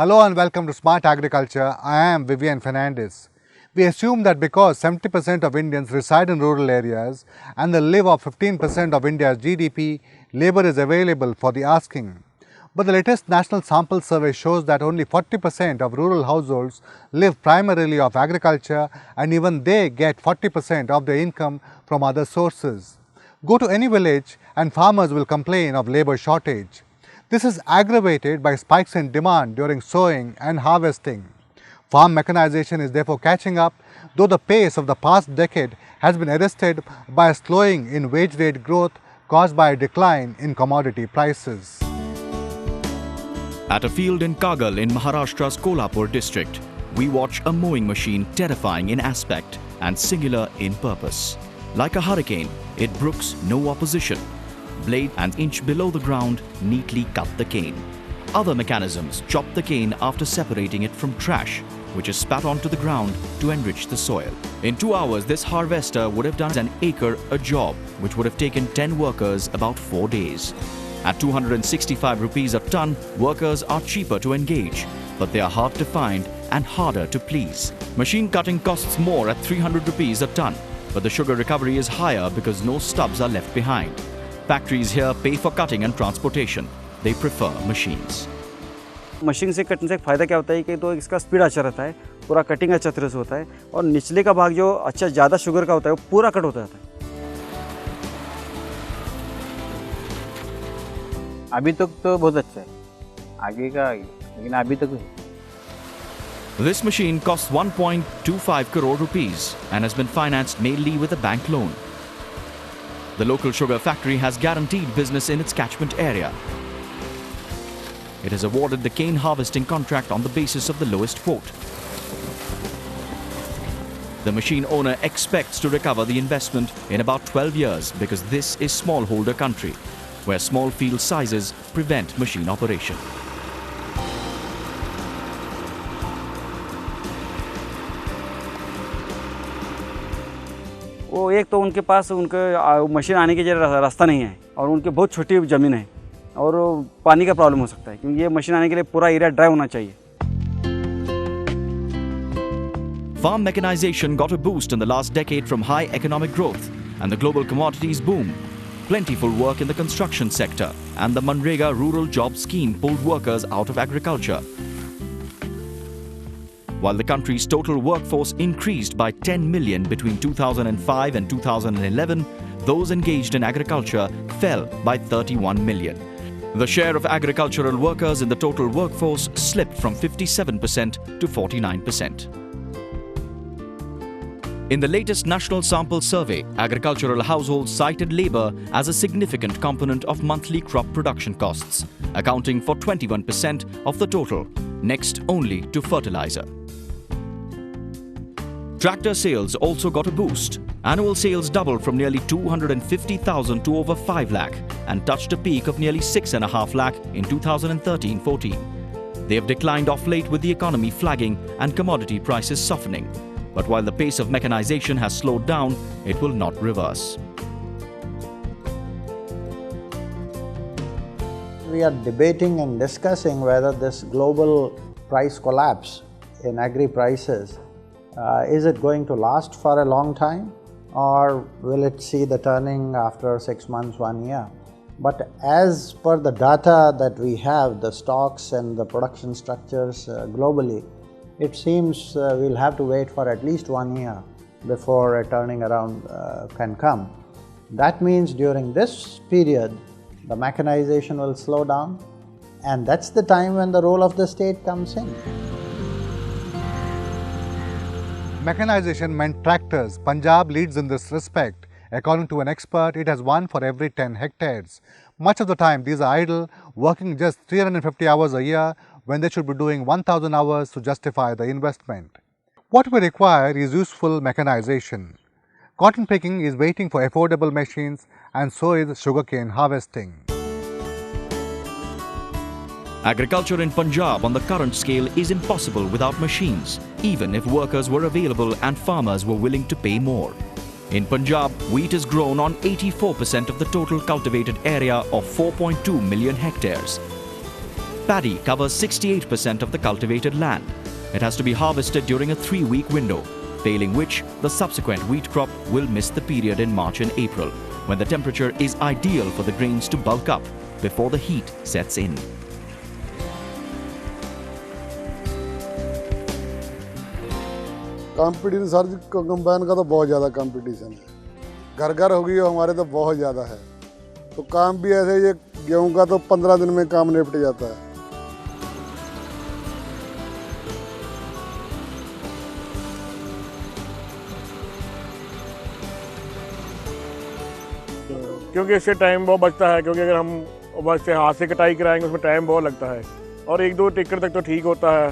Hello and welcome to Smart Agriculture. I am Vivian Fernandez. We assume that because 70% of Indians reside in rural areas and they live off 15% of India's GDP, labor is available for the asking. But the latest national sample survey shows that only 40% of rural households live primarily off agriculture, and even they get 40% of their income from other sources. Go to any village and farmers will complain of labor shortage. This is aggravated by spikes in demand during sowing and harvesting. Farm mechanization is therefore catching up, though the pace of the past decade has been arrested by a slowing in wage rate growth caused by a decline in commodity prices. At a field in Kagal in Maharashtra's Kolhapur district, we watch a mowing machine terrifying in aspect and singular in purpose. Like a hurricane, it brooks no opposition. Blade an inch below the ground neatly cut the cane. Other mechanisms chop the cane after separating it from trash, which is spat onto the ground to enrich the soil. In 2 hours, this harvester would have done an acre a job, which would have taken 10 workers about 4 days. At 265 rupees a ton, workers are cheaper to engage, but they are hard to find and harder to please. Machine cutting costs more at 300 rupees a ton, but the sugar recovery is higher because no stubs are left behind. Factories here pay for cutting and transportation. They prefer machines. Machine से कटने से फ़ायदा क्या होता है कि तो इसका स्पीड अच्छा रहता है, पूरा कटिंग अच्छा तरह से होता है और निचले का भाग जो अच्छा ज़्यादा शुगर का होता है वो पूरा कट होता है। अभी तक तो बहुत अच्छा है, आगे का लेकिन अभी तक This machine costs 1.25 crore rupees and has been financed mainly with a bank loan. The local sugar factory has guaranteed business in its catchment area. It has awarded the cane harvesting contract on the basis of the lowest quote. The machine owner expects to recover the investment in about 12 years because this is smallholder country, where small field sizes prevent machine operation. वो एक तो उनके पास उनके machine आने की जगह रास्ता नहीं है और उनके बहुत छोटी ज़मीन है और पानी का प्रॉब्लम हो सकता है क्योंकि ये मशीन आने के लिए पूरा एरिया ड्राई होना चाहिए. Farm mechanization got a boost in the last decade from high economic growth and the global commodities boom. Plentiful work in the construction sector and the Manrega rural job scheme pulled workers out of agriculture. While the country's total workforce increased by 10 million between 2005 and 2011, those engaged in agriculture fell by 31 million. The share of agricultural workers in the total workforce slipped from 57% to 49%. In the latest national sample survey, agricultural households cited labor as a significant component of monthly crop production costs, accounting for 21% of the total, next only to fertilizer. Tractor sales also got a boost. Annual sales doubled from nearly 250,000 to over 5 lakh and touched a peak of nearly 6.5 lakh in 2013-14. They have declined off late with the economy flagging and commodity prices softening. But while the pace of mechanization has slowed down, it will not reverse. We are debating and discussing whether this global price collapse in agri prices, is it going to last for a long time or will it see the turning after 6 months, 1 year? But as per the data that we have, the stocks and the production structures globally, it seems we'll have to wait for at least 1 year before a turning around can come. That means during this period, the mechanization will slow down, and that's the time when the role of the state comes in. Mechanization meant tractors. Punjab leads in this respect. According to an expert, it has one for every 10 hectares. Much of the time, these are idle, working just 350 hours a year when they should be doing 1,000 hours to justify the investment. What we require is useful mechanization. Cotton picking is waiting for affordable machines, and so is sugarcane harvesting. Agriculture in Punjab on the current scale is impossible without machines, even if workers were available and farmers were willing to pay more. In Punjab, wheat is grown on 84% of the total cultivated area of 4.2 million hectares. Paddy covers 68% of the cultivated land. It has to be harvested during a 3-week window, failing which the subsequent wheat crop will miss the period in March and April, when the temperature is ideal for the grains to bulk up before the heat sets in. Competition sir combine का तो बहुत ज़्यादा competition है, घर घर हो गई हमारे तो बहुत ज़्यादा है। तो काम भी ऐसे, ये गेहूं का तो 15 दिन में काम निपट जाता है। क्योंकि इससे टाइम बहुत बचता है, क्योंकि अगर हम बस से हाथ से कटाई कराएंगे उसमें टाइम बहुत लगता है, और 1-2 टिक्कर तक तो ठीक होता है।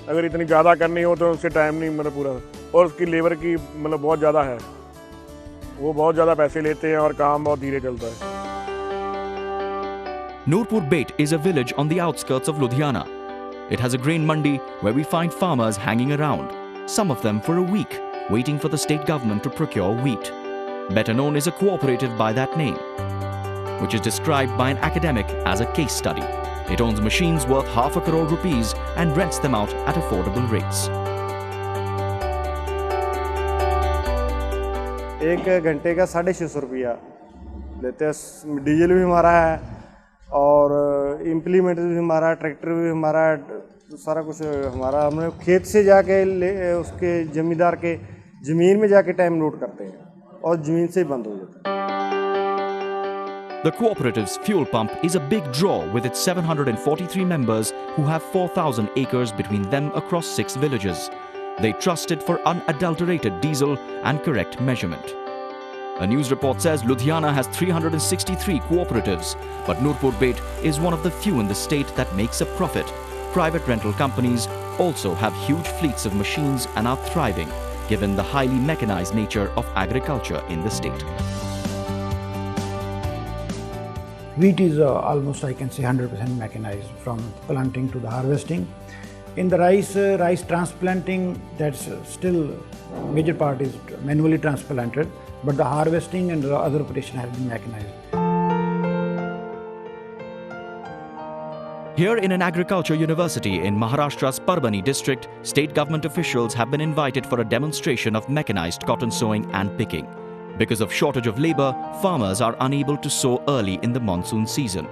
अगर इतनी ज़्यादा करनी हो तो उससे टाइम नहीं मतलब पूरा, और उसकी लेबर की मतलब बहुत ज़्यादा है, वो बहुत ज़्यादा पैसे लेते हैं और काम बहुत धीरे चलता है। Nurpur Bait is a village on the outskirts of Ludhiana. It has a grain mandi where we find farmers hanging around, some of them for a week, waiting for the state government to procure wheat. Better known as a cooperative by that name, which is described by an academic as a case study. It owns machines worth ₹500 crore and rents them out at affordable rates. 1 घंटे का 650 रुपया लेते हैं। Diesel भी हमारा है और implement भी हमारा, ट्रैक्टर भी हमारा, सारा कुछ हमारा। हमने खेत से जाके उसके जमींदार के ज़मीन में जाके टाइम नोट करते हैं और ज़मीन से ही बंद हो जाता है। The cooperative's fuel pump is a big draw with its 743 members who have 4,000 acres between them across 6 villages. They trust it for unadulterated diesel and correct measurement. A news report says Ludhiana has 363 cooperatives, but Nurpur Bait is one of the few in the state that makes a profit. Private rental companies also have huge fleets of machines and are thriving, given the highly mechanized nature of agriculture in the state. Wheat is almost, I can say, 100% mechanized from planting to the harvesting. In the rice transplanting, that's still major part is manually transplanted, but the harvesting and the other operation has been mechanized. Here in an agriculture university in Maharashtra's Parbhani district, state government officials have been invited for a demonstration of mechanized cotton sowing and picking. Because of shortage of labor, farmers are unable to sow early in the monsoon season.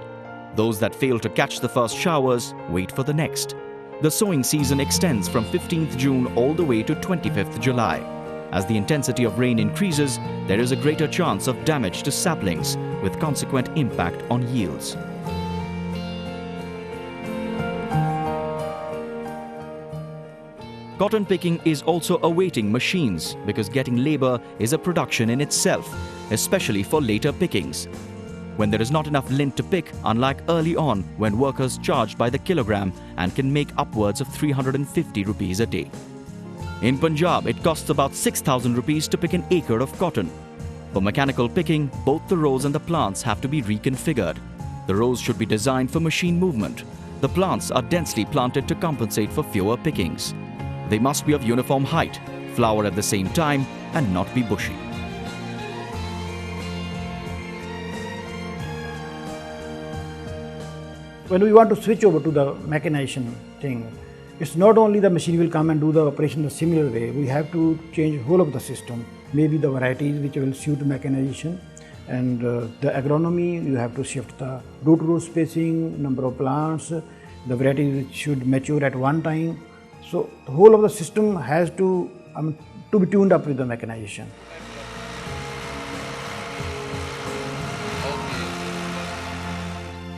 Those that fail to catch the first showers wait for the next. The sowing season extends from 15th June all the way to 25th July. As the intensity of rain increases, there is a greater chance of damage to saplings, with consequent impact on yields. Cotton picking is also awaiting machines because getting labor is a production in itself, especially for later pickings. When there is not enough lint to pick, unlike early on when workers charged by the kilogram and can make upwards of 350 rupees a day. In Punjab, it costs about 6,000 rupees to pick an acre of cotton. For mechanical picking, both the rows and the plants have to be reconfigured. The rows should be designed for machine movement. The plants are densely planted to compensate for fewer pickings. They must be of uniform height, flower at the same time, and not be bushy. When we want to switch over to the mechanization thing, it's not only the machine will come and do the operation the similar way, we have to change whole of the system, maybe the varieties which will suit mechanization, and the agronomy, you have to shift the root to root spacing, number of plants, the varieties which should mature at one time. So the whole of the system has to be tuned up with the mechanization.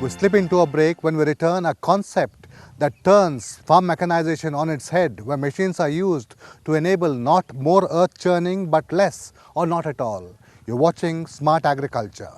We slip into a break. When we return, a concept that turns farm mechanization on its head, where machines are used to enable not more earth churning but less or not at all. You're watching Smart Agriculture.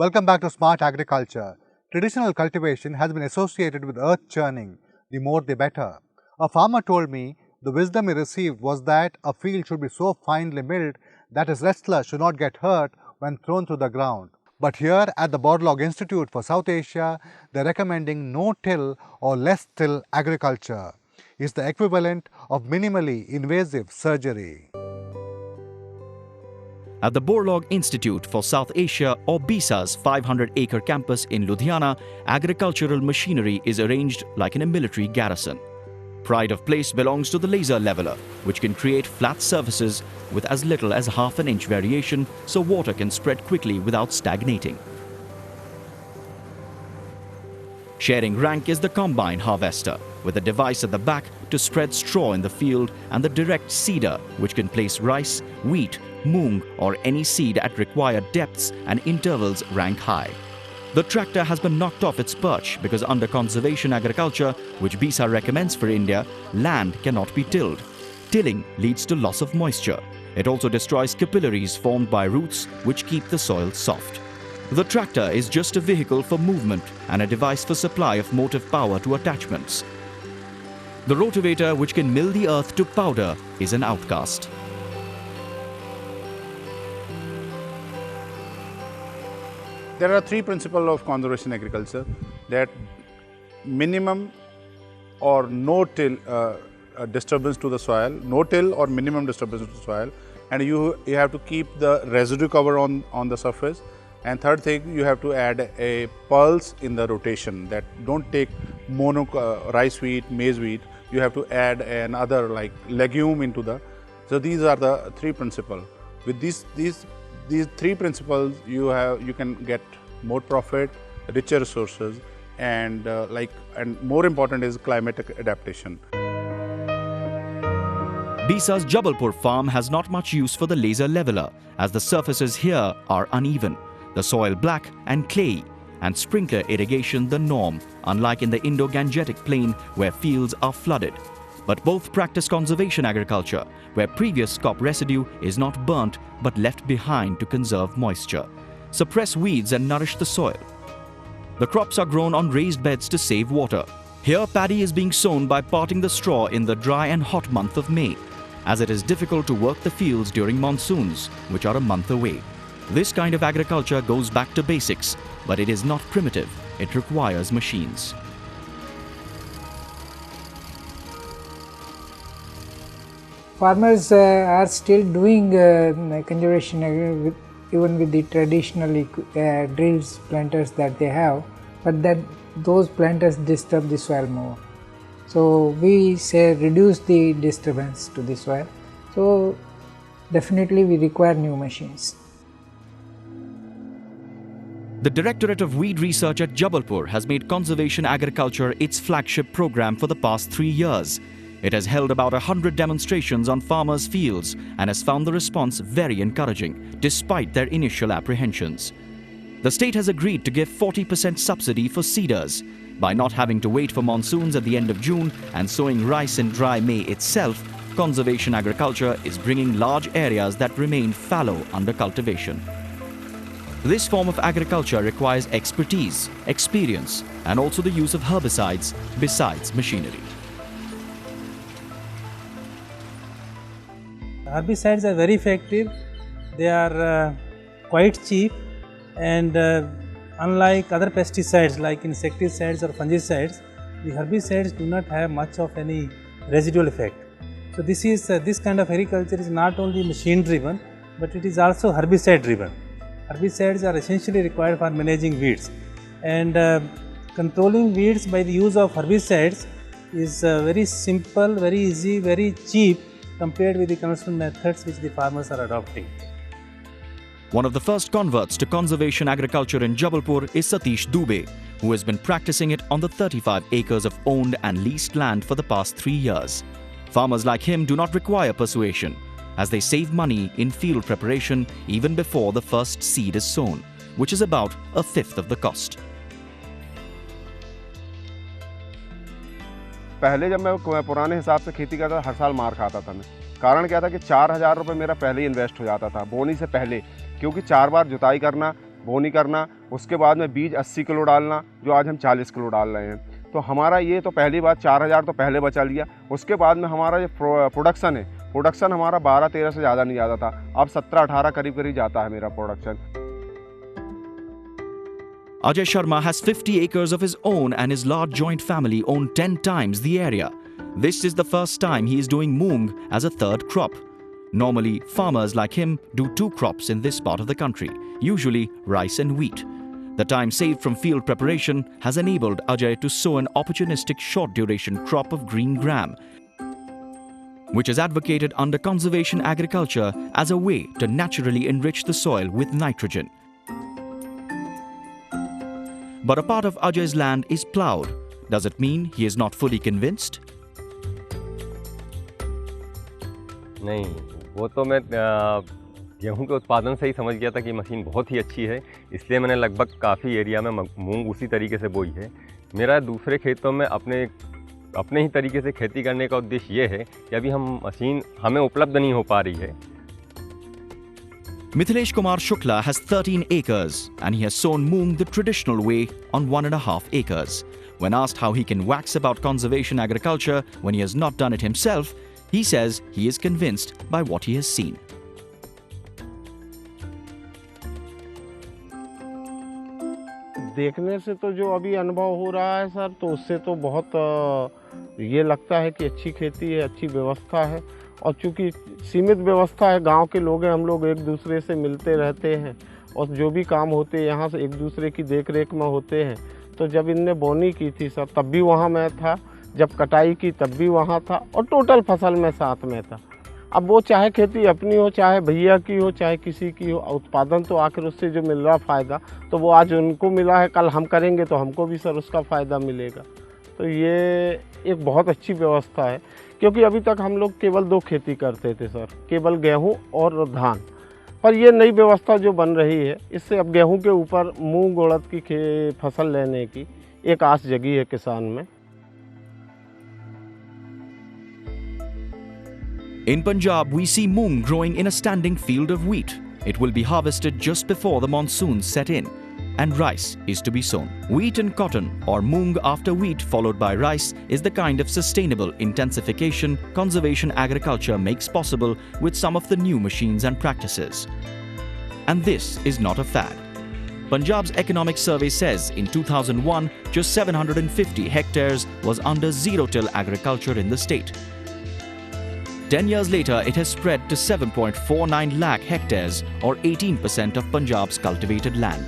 Welcome back to Smart Agriculture. Traditional cultivation has been associated with earth churning. The more the better. A farmer told me the wisdom he received was that a field should be so finely milled that his wrestler should not get hurt when thrown through the ground. But here at the Borlaug Institute for South Asia, they are recommending no-till or less-till agriculture. It's the equivalent of minimally invasive surgery. At the Borlaug Institute for South Asia or BISA's 500-acre campus in Ludhiana, agricultural machinery is arranged like in a military garrison. Pride of place belongs to the laser leveler, which can create flat surfaces with as little as half an inch variation so water can spread quickly without stagnating. Sharing rank is the combine harvester, with a device at the back to spread straw in the field, and the direct seeder, which can place rice, wheat, moong or any seed at required depths and intervals rank high. The tractor has been knocked off its perch because under conservation agriculture, which BISA recommends for India, land cannot be tilled. Tilling leads to loss of moisture. It also destroys capillaries formed by roots which keep the soil soft. The tractor is just a vehicle for movement and a device for supply of motive power to attachments. The rotavator, which can mill the earth to powder, is an outcast. There are three principles of conservation agriculture: that minimum or no till disturbance to the soil, no till or minimum disturbance to the soil, and you have to keep the residue cover on the surface. And third thing, you have to add a pulse in the rotation, that don't take mono rice wheat, maize wheat. You have to add another like legume into the. So these are the three principles. With these three principles, you can get more profit, richer resources, and more important is climatic adaptation. BISA's Jabalpur farm has not much use for the laser leveler, as the surfaces here are uneven, the soil black and clayey, and sprinkler irrigation the norm, unlike in the Indo-Gangetic plain where fields are flooded. But both practice conservation agriculture, where previous crop residue is not burnt but left behind to conserve moisture, suppress weeds and nourish the soil. The crops are grown on raised beds to save water. Here paddy is being sown by parting the straw in the dry and hot month of May, as it is difficult to work the fields during monsoons, which are a month away. This kind of agriculture goes back to basics, but it is not primitive. It requires machines. Farmers are still doing conservation even with the traditional drills, planters that they have, but those planters disturb the soil more. So we say reduce the disturbance to the soil. So definitely we require new machines. The Directorate of Weed Research at Jabalpur has made conservation agriculture its flagship program for the past 3 years. It has held about 100 demonstrations on farmers' fields and has found the response very encouraging, despite their initial apprehensions. The state has agreed to give 40% subsidy for seeders. By not having to wait for monsoons at the end of June and sowing rice in dry May itself, conservation agriculture is bringing large areas that remained fallow under cultivation. This form of agriculture requires expertise, experience, and also the use of herbicides besides machinery. Herbicides are very effective. They are quite cheap, and unlike other pesticides like insecticides or fungicides, the herbicides do not have much of any residual effect. So this kind of agriculture is not only machine driven, but it is also herbicide driven. Herbicides are essentially required for managing weeds, and controlling weeds by the use of herbicides is very simple, very easy, very cheap compared with the conventional methods which the farmers are adopting. One of the first converts to conservation agriculture in Jabalpur is Satish Dubey, who has been practicing it on the 35 acres of owned and leased land for the past 3 years. Farmers like him do not require persuasion, as they save money in field preparation even before the first seed is sown, which is about a fifth of the cost. पहले जब मैं पुराने हिसाब से खेती करता था, हर साल मार खाता था मैं। कारण क्या था कि 4,000 रुपये मेरा पहले ही इन्वेस्ट हो जाता था बोनी से पहले, क्योंकि 4 बार जुताई करना, बोनी करना, उसके बाद में बीज 80 किलो डालना, जो आज हम 40 किलो डाल रहे हैं। तो हमारा ये तो पहली बात 4000 तो पहले बचा लिया। उसके बाद में हमारा ये प्रोडक्शन है, प्रोडक्शन हमारा 12-13 से ज़्यादा नहीं जाता था, अब 17-18 करीब जाता है मेरा production. Ajay Sharma has 50 acres of his own and his large joint family own 10 times the area. This is the first time he is doing moong as a third crop. Normally, farmers like him do 2 crops in this part of the country, usually rice and wheat. The time saved from field preparation has enabled Ajay to sow an opportunistic short-duration crop of green gram, which is advocated under conservation agriculture as a way to naturally enrich the soil with nitrogen. But a part of Ajay's land is ploughed. Does it mean he is not fully convinced? नहीं, वो तो मैं गेहूं के उत्पादन से ही समझ गया था कि मशीन बहुत ही अच्छी है, इसलिए मैंने लगभग काफ़ी एरिया में मूंग उसी तरीके से बोई है। मेरा दूसरे खेतों में अपने ही तरीके से खेती करने का उद्देश्य ये है कि अभी मशीन हमें उपलब्ध नहीं हो पा रही है। Mithilesh Kumar Shukla has 13 acres and he has sown moong the traditional way on 1.5 acres. When asked how he can wax about conservation agriculture when he has not done it himself, he says he is convinced by what he has seen. देखने से तो जो अभी अनुभव हो रहा है sir, तो उससे तो बहुत ये लगता है कि अच्छी खेती है, अच्छी व्यवस्था है। और चूँकि सीमित व्यवस्था है, गांव के लोग हैं, हम लोग एक दूसरे से मिलते रहते हैं और जो भी काम होते हैं यहाँ से एक दूसरे की देख रेख में होते हैं। तो जब इनने बोनी की थी सर, तब भी वहाँ मैं था, जब कटाई की तब भी वहाँ था और टोटल फसल में साथ में था। अब वो चाहे खेती अपनी हो, चाहे भैया की हो, चाहे किसी की हो, उत्पादन तो आखिर उससे जो मिल रहा फ़ायदा, तो वो आज उनको मिला है, कल हम करेंगे तो हमको भी सर उसका फ़ायदा मिलेगा। तो ये एक बहुत अच्छी व्यवस्था है, क्योंकि अभी तक हम लोग केवल 2 खेती करते थे सर, केवल गेहूं और धान। पर ये नई व्यवस्था जो बन रही है, इससे अब गेहूं के ऊपर मूंग उड़द की फसल लेने की एक आस जगी है किसान में। In Punjab, we see moong growing in a standing field of wheat. It will be harvested just before the monsoons set in, and rice is to be sown. Wheat and cotton, or moong after wheat followed by rice, is the kind of sustainable intensification conservation agriculture makes possible with some of the new machines and practices. And this is not a fad. Punjab's economic survey says in 2001, just 750 hectares was under zero-till agriculture in the state. 10 years later, it has spread to 7.49 lakh hectares, or 18% of Punjab's cultivated land.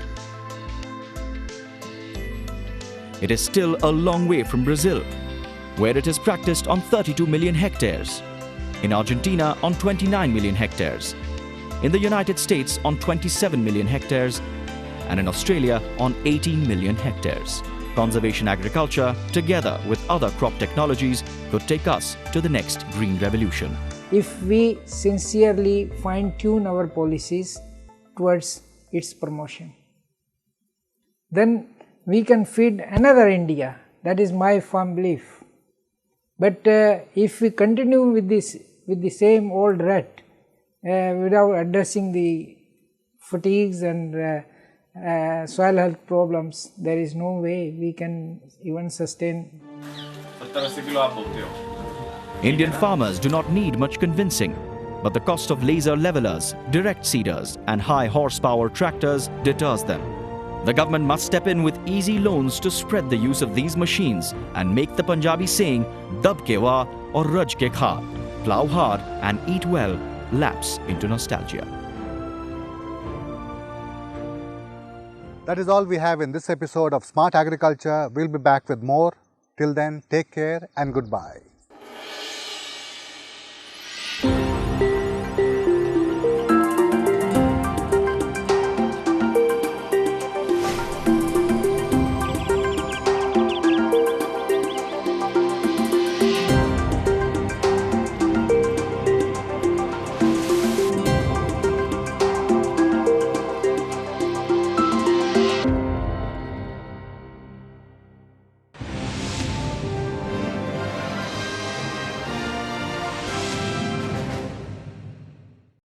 It is still a long way from Brazil, where it is practiced on 32 million hectares, in Argentina on 29 million hectares, in the United States on 27 million hectares, and in Australia on 18 million hectares. Conservation agriculture, together with other crop technologies, could take us to the next green revolution. If we sincerely fine-tune our policies towards its promotion, then we can feed another India. That is my firm belief. But if we continue with the same old rut, without addressing the fatigues and soil health problems, there is no way we can even sustain. Indian farmers do not need much convincing, but the cost of laser levelers, direct seeders and high horsepower tractors deters them. The government must step in with easy loans to spread the use of these machines and make the Punjabi saying, Dab ke wa or raj ke kha, plough hard and eat well, lapse into nostalgia. That is all we have in this episode of Smart Agriculture. We'll be back with more. Till then, take care and goodbye.